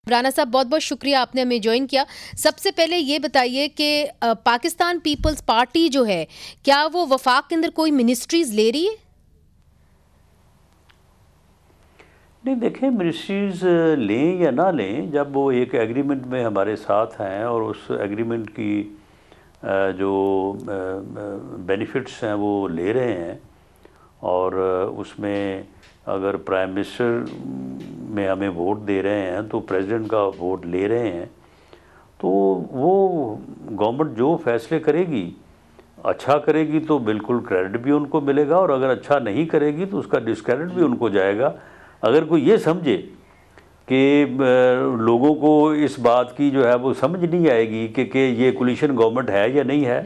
राना साहब, बहुत बहुत शुक्रिया, आपने हमें ज्वाइन किया। सबसे पहले ये बताइए कि पाकिस्तान पीपल्स पार्टी जो है, क्या वो वफाक के अंदर कोई मिनिस्ट्रीज ले रही है? नहीं, देखें, मिनिस्ट्रीज लें या ना लें, जब वो एक एग्रीमेंट में हमारे साथ हैं और उस एग्रीमेंट की जो बेनिफिट्स हैं वो ले रहे हैं, और उसमें अगर प्राइम मिनिस्टर में हमें वोट दे रहे हैं तो प्रेसिडेंट का वोट ले रहे हैं, तो वो गवर्नमेंट जो फैसले करेगी, अच्छा करेगी तो बिल्कुल क्रेडिट भी उनको मिलेगा, और अगर अच्छा नहीं करेगी तो उसका डिस्क्रेडिट भी उनको जाएगा। अगर कोई ये समझे कि लोगों को इस बात की जो है वो समझ नहीं आएगी कि ये कोलिशन गवर्नमेंट है या नहीं है,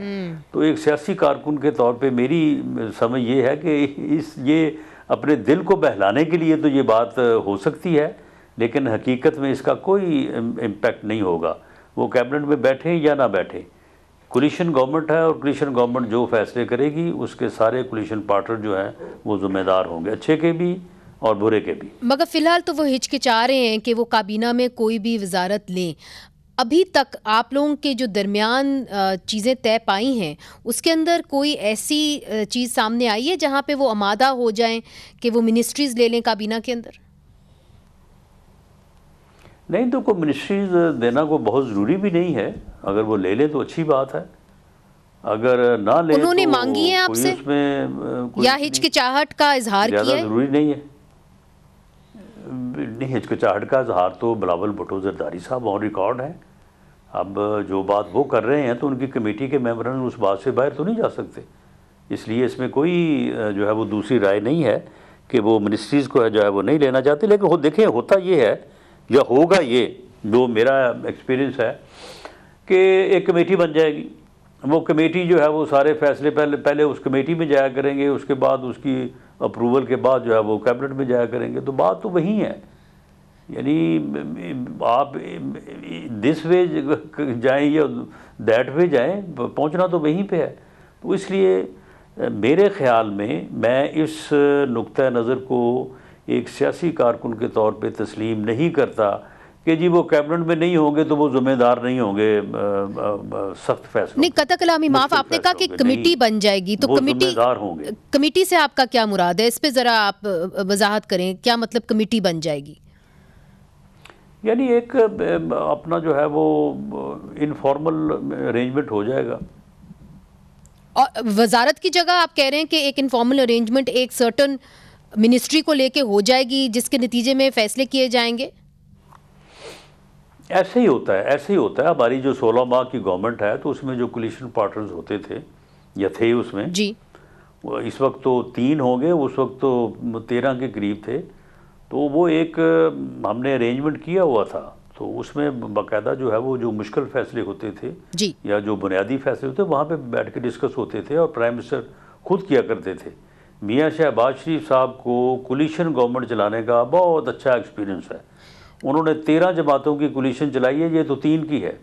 तो एक सियासी कारकुन के तौर पे मेरी समझ ये है कि ये अपने दिल को बहलाने के लिए तो ये बात हो सकती है, लेकिन हकीकत में इसका कोई इम्पैक्ट नहीं होगा। वो कैबिनेट में बैठे या ना बैठे, कोलिशन गवर्नमेंट है, और कोलिशन गवर्नमेंट जो फैसले करेगी उसके सारे कोलिशन पार्टनर जो हैं वो जिम्मेदार होंगे, अच्छे के भी और बुरे के भी। मगर फिलहाल तो वो हिचकिचा रहे हैं कि वो काबीना में कोई भी वजारत लें। अभी तक आप लोगों के जो दरमियान चीज़ें तय पाई हैं, उसके अंदर कोई ऐसी चीज़ सामने आई है जहाँ पे वो आमादा हो जाएं कि वो मिनिस्ट्रीज़ ले लें काबीना के अंदर? नहीं, तो कोई मिनिस्ट्रीज देना को बहुत ज़रूरी भी नहीं है, अगर वो ले लें तो अच्छी बात है, अगर ना ले उन्होंने तो मांगी है आपसे उसमें या हिचकिचाहट का इजहार किया है? ज़रूरी नहीं है। नहीं, हिचकिचाहट का इजहार तो बिलावल भुट्टो जरदारी साहब ऑन रिकॉर्ड है। अब जो बात वो कर रहे हैं तो उनकी कमेटी के मेंबरान उस बात से बाहर तो नहीं जा सकते, इसलिए इसमें कोई जो है वो दूसरी राय नहीं है कि वो मिनिस्ट्रीज़ को जो है वो नहीं लेना चाहते। लेकिन देखें, होता ये है या होगा ये, जो मेरा एक्सपीरियंस है, कि एक कमेटी बन जाएगी, वो कमेटी जो है वो सारे फैसले पहले उस कमेटी में जाया करेंगे, उसके बाद उसकी अप्रूवल के बाद जो है वो कैबिनेट में जाया करेंगे, तो बात तो वही है। यानी आप दिस वे जाएं या दैट वे जाएं, पहुंचना तो वहीं पे है। तो इसलिए मेरे ख्याल में मैं इस नुक्ता नज़र को एक सियासी कारकुन के तौर पे तस्लीम नहीं करता कि जी वो कैबिनेट में नहीं होंगे तो वो जिम्मेदार नहीं होंगे सख्त फैसलों। नहीं, कतई कलामी माफ, आपने कहा कि कमेटी बन जाएगी, तो जिम्मेदार होंगे। कमेटी से आपका क्या मुराद है? इस पे ज़रा आप वजाहत करें, क्या मतलब कमेटी बन जाएगी? यानी एक अपना जो है वो इनफॉर्मल अरेंजमेंट हो जाएगा। और वजारत की जगह आप कह रहे हैं कि एक इनफॉर्मल अरेंजमेंट एक सर्टन मिनिस्ट्री को लेके हो जाएगी, जिसके नतीजे में फैसले किए जाएंगे? ऐसे ही होता है, ऐसे ही होता है। हमारी जो 16 माह की गवर्नमेंट है तो उसमें जो कोलिशन पार्टनर्स होते थे या थे उसमें जी, इस वक्त तो 3 होंगे, उस वक्त तो 13 के करीब थे, तो वो एक हमने अरेंजमेंट किया हुआ था। तो उसमें बाकायदा जो है वो जो मुश्किल फैसले होते थे जी, या जो बुनियादी फैसले होते वहाँ पे बैठ के डिस्कस होते थे, और प्राइम मिनिस्टर खुद किया करते थे। मियाँ शहबाज शरीफ साहब को कोलिशन गवर्नमेंट चलाने का बहुत अच्छा एक्सपीरियंस है। उन्होंने 13 जमातों की कोलिशन चलाई है, ये तो 3 की है।